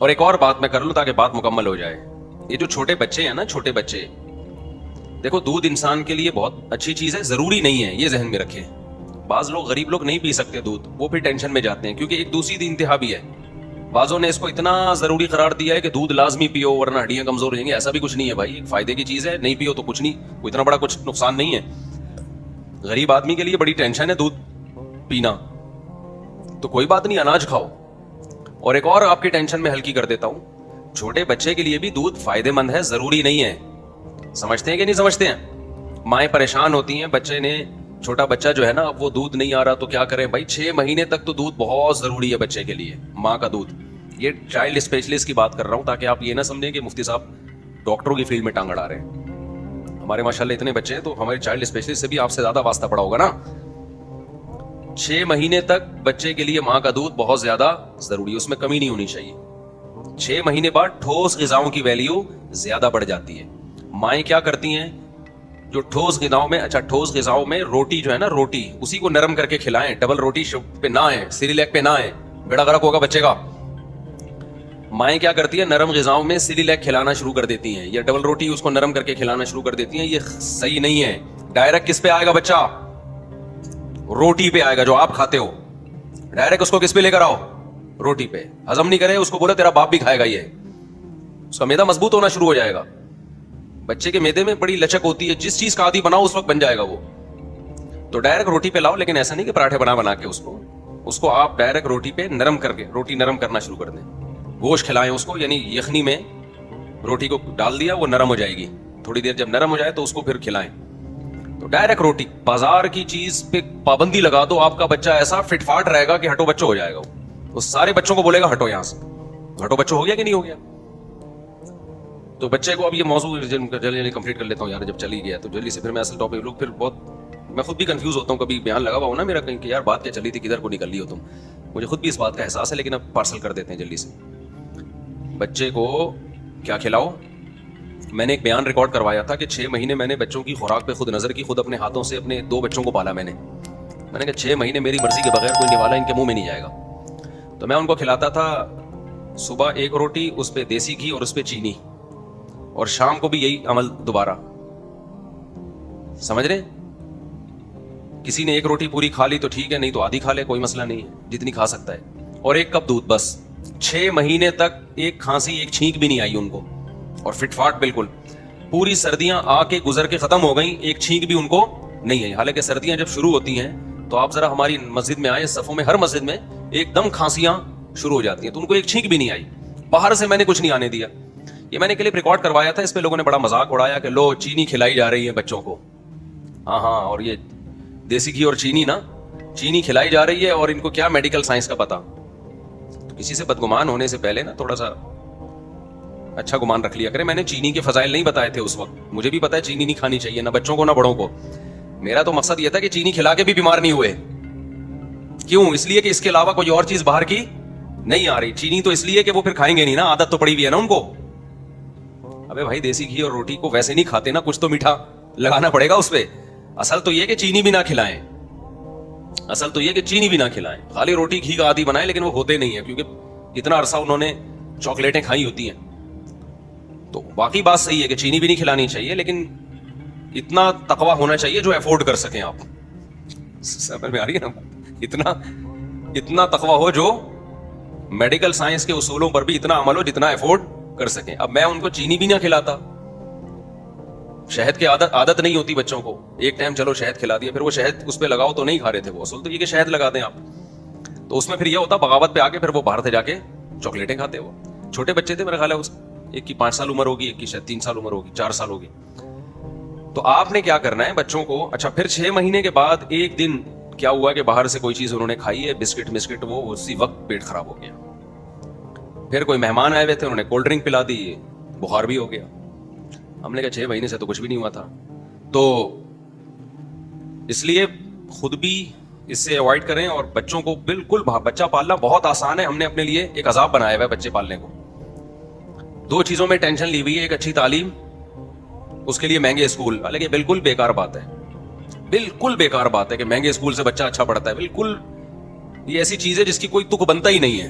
اور ایک اور بات میں کر لوں تاکہ بات مکمل ہو جائے. یہ جو چھوٹے بچے ہیں نا, چھوٹے بچے, دیکھو دودھ انسان کے لیے بہت اچھی چیز ہے, ضروری نہیں ہے, یہ ذہن میں رکھیں. بعض لوگ, غریب لوگ نہیں پی سکتے دودھ, وہ پھر ٹینشن میں جاتے ہیں کیونکہ ایک دوسری انتہا بھی ہے. بعضوں نے اس کو اتنا ضروری قرار دیا ہے کہ دودھ لازمی پیو ورنہ ہڈیاں کمزور ہو جائیں گی. ایسا بھی کچھ نہیں ہے بھائی, ایک فائدے کی چیز ہے, نہیں پیو تو کچھ نہیں, کوئی اتنا بڑا کچھ نقصان نہیں ہے. غریب آدمی کے لیے بڑی ٹینشن ہے دودھ پینا, تو کوئی بات نہیں, اناج کھاؤ. اور ایک اور آپ کی ٹینشن میں ہلکی کر دیتا ہوں, چھوٹے بچے کے لیے بھی دودھ فائدے مند ہے, ضروری نہیں ہے. سمجھتے ہیں کہ نہیں سمجھتے ہیں؟ مائیں پریشان ہوتی ہیں, بچے نے, چھوٹا بچہ جو ہے نا, اب وہ دودھ نہیں آ رہا تو کیا کریں بھائی. 6 مہینے تک تو دودھ بہت ضروری ہے بچے کے لیے, ماں کا دودھ. یہ چائلڈ اسپیشلسٹ کی بات کر رہا ہوں تاکہ آپ یہ نہ سمجھیں کہ مفتی صاحب ڈاکٹروں کی فیلڈ میں ٹانگ اڑا رہے ہیں. ہمارے ماشاءاللہ اتنے بچے ہیں تو ہمارے چائلڈ اسپیشلسٹ سے بھی آپ سے زیادہ واسطہ پڑا ہوگا نا. 6 مہینے تک بچے کے لیے ماں کا دودھ بہت زیادہ ضروری ہے, اس میں کمی نہیں ہونی چاہیے. 6 مہینے بعد ٹھوس غذاؤں کی ویلیو زیادہ بڑھ جاتی ہے. مائیں کیا کرتی ہیں, جو ٹھوس غذاؤں میں, اچھا ٹھوس غذاؤں میں روٹی جو ہے نا, روٹی اسی کو نرم کر کے کھلائیں. ڈبل روٹی پہ نہ آئے, سیریلیک پہ نہ آئے, بیڑا غرق ہوگا بچے کا. مائیں کیا کرتی ہیں, نرم غذاؤں میں سیریلیک کھلانا شروع کر دیتی ہیں, یا ڈبل روٹی اس کو نرم کر کے کھلانا شروع کر دیتی ہیں. یہ صحیح نہیں ہے. ڈائریکٹ کس پہ آئے گا بچہ؟ روٹی پہ آئے گا جو آپ کھاتے ہو. ڈائریکٹ اس کو کس پہ لے کر آؤ؟ روٹی پہ. ہضم نہیں کرے اس کو بولے تیرا باپ بھی کھائے گا, یہ اس کا میدا مضبوط ہونا شروع ہو جائے گا. بچے کے میدے میں بڑی لچک ہوتی ہے, جس چیز کا عادی بناؤ اس وقت بن جائے گا وہ. تو ڈائریکٹ روٹی پہ لاؤ, لیکن ایسا نہیں کہ پراٹھے بنا کے اس کو آپ ڈائریکٹ روٹی پہ نرم کر کے, روٹی نرم کرنا شروع کر دیں. گوشت کھلائیں اس کو, یعنی یخنی میں روٹی کو ڈال دیا, وہ نرم ہو جائے گی. تھوڑی دیر جب نرم ہو جائے تو اس کو پھر کھلائیں. تو ڈائریکٹ روٹی. بازار کی چیز پہ پابندی لگا دو, آپ کا بچہ ایسا فٹ فاٹ رہے گا کہ ہٹو بچوں ہو جائے گا. وہ سارے بچوں کو بولے گا ہٹو یہاں سے. ہٹو بچوں ہو گیا کہ نہیں ہو گیا؟ تو بچے کو اب یہ موضوع جلدی کمپلیٹ کر لیتا ہوں یار, جب چلی گیا تو جلدی سے پھر میں اصل ٹاپک لوگ پھر بہت, میں خود بھی کنفیوز ہوتا ہوں. کبھی بیان لگا ہوا ہو نا میرا کہیں کہ یار بات کیا چلی تھی, کدھر کو نکل لی ہو تم. مجھے خود بھی اس بات کا احساس ہے, لیکن اب پارسل کر دیتے ہیں جلدی سے. بچے کو کیا کھلاؤ؟ میں نے ایک بیان ریکارڈ کروایا تھا کہ 6 مہینے میں نے بچوں کی خوراک پہ خود نظر کی, خود اپنے ہاتھوں سے اپنے 2 بچوں کو پالا. میں نے کہا 6 مہینے میری مرضی کے بغیر کوئی نوالا ان کے منہ میں نہیں جائے گا. تو میں ان کو کھلاتا تھا صبح 1 روٹی, اس پہ دیسی گھی اور اس پہ چینی, اور شام کو بھی یہی عمل دوبارہ. سمجھ رہے؟ کسی نے 1 روٹی پوری کھا لی تو ٹھیک ہے, نہیں تو آدھی کھا لے, کوئی مسئلہ نہیں ہے, جتنی کھا سکتا ہے. اور 1 کپ دودھ بس. 6 مہینے تک ایک کھانسی, ایک چھینک بھی نہیں آئی ان کو, اور فٹ فاٹ بالکل. پوری سردیاں آ کے گزر کے ختم ہو گئیں, ایک چھینک بھی ان کو نہیں آئی. حالانکہ سردیاں جب شروع ہوتی ہیں تو آپ ذرا ہماری مسجد میں آئے, صفوں میں, ہر مسجد میں ایک دم کھانسیاں شروع ہو جاتی ہیں, تو ان کو ایک چھینک بھی نہیں آئی. باہر سے میں نے کچھ نہیں آنے دیا. یہ میں نے کلپ ریکارڈ کروایا تھا, اس پہ لوگوں نے بڑا مذاق اڑایا کہ لو چینی کھلائی جا رہی ہے بچوں کو. ہاں, اور یہ دیسی گھی اور چینی نا, چینی کھلائی جا رہی ہے, اور ان کو کیا میڈیکل سائنس کا پتا. تو کسی سے بدگمان ہونے سے پہلے نا تھوڑا سا اچھا گمان رکھ لیا کرے. میں نے چینی کے فضائل نہیں بتائے تھے اس وقت, مجھے بھی پتا ہے چینی نہیں کھانی چاہیے, نہ بچوں کو نہ بڑوں کو. میرا تو مقصد یہ تھا کہ چینی کھلا کے بھی بیمار نہیں ہوئے. کیوں؟ اس لیے کہ اس کے علاوہ کوئی اور چیز باہر کی نہیں آ رہی. چینی تو اس لیے کہ وہ پھر کھائیں گے نہیں نا, عادت تو پڑی ہوئی ہے نا ان کو. ابے بھائی دیسی گھی اور روٹی کو ویسے نہیں کھاتے نا, کچھ تو میٹھا لگانا پڑے گا اس پہ. اصل تو یہ کہ چینی بھی نہ کھلائیں, اصل تو یہ کہ چینی بھی نہ کھلائیں, خالی روٹی گھی کا عادی بنائیں, لیکن وہ ہوتے نہیں ہیں کیونکہ اتنا عرصہ انہوں نے چاکلیٹیں کھائی ہوتی ہیں. تو باقی بات صحیح ہے کہ چینی بھی نہیں کھلانی چاہیے, لیکن اتنا تقویٰ ہونا چاہیے جو افورڈ کر سکیں آپ. سمجھ میں آ رہی ہے نا؟ اتنا تقویٰ ہو جو میڈیکل سائنس کے اصولوں پر بھی اتنا عمل ہو جتنا افورڈ کر سکیں. اب میں ان کو چینی بھی نہ کھلاتا, شہد کی عادت نہیں ہوتی بچوں کو. ایک ٹائم چلو شہد کھلا دیا, پھر وہ شہد اس پہ لگاؤ تو نہیں کھا رہے تھے وہ. اصل تو یہ کہ شہد لگا دیں آپ, تو اس میں پھر یہ ہوتا بغاوت پہ آ کے پھر وہ باہر سے جا کے چاکلیٹیں کھاتے. وہ چھوٹے بچے تھے میرا خیال ہے, ایک کی 5 سال عمر ہوگی, ایک کی شاید 3 سال عمر ہوگی, 4 سال ہوگی. تو آپ نے کیا کرنا ہے بچوں کو, اچھا پھر 6 مہینے کے بعد ایک دن کیا ہوا کہ باہر سے کوئی چیز انہوں نے کھائی ہے, بسکٹ, وہ اسی وقت پیٹ خراب ہو گیا. پھر کوئی مہمان آئے ہوئے تھے, انہوں نے کولڈ ڈرنک پلا دی, بخار بھی ہو گیا. ہم نے کہا 6 مہینے سے تو کچھ بھی نہیں ہوا تھا. تو اس لیے خود بھی اس سے اوائڈ کریں, اور بچوں کو بالکل, بچہ پالنا بہت آسان ہے. ہم نے اپنے لیے ایک عذاب بنایا ہوا ہے بچے پالنے کو. 2 چیزوں میں ٹینشن لی ہوئی ہے, ایک اچھی تعلیم, اس کے لیے مہنگے اسکول. حالانکہ بالکل بیکار بات ہے, بالکل بیکار بات ہے کہ مہنگے اسکول سے بچہ اچھا پڑھتا ہے. بالکل یہ ایسی چیز ہے جس کی کوئی تک بنتا ہی نہیں ہے.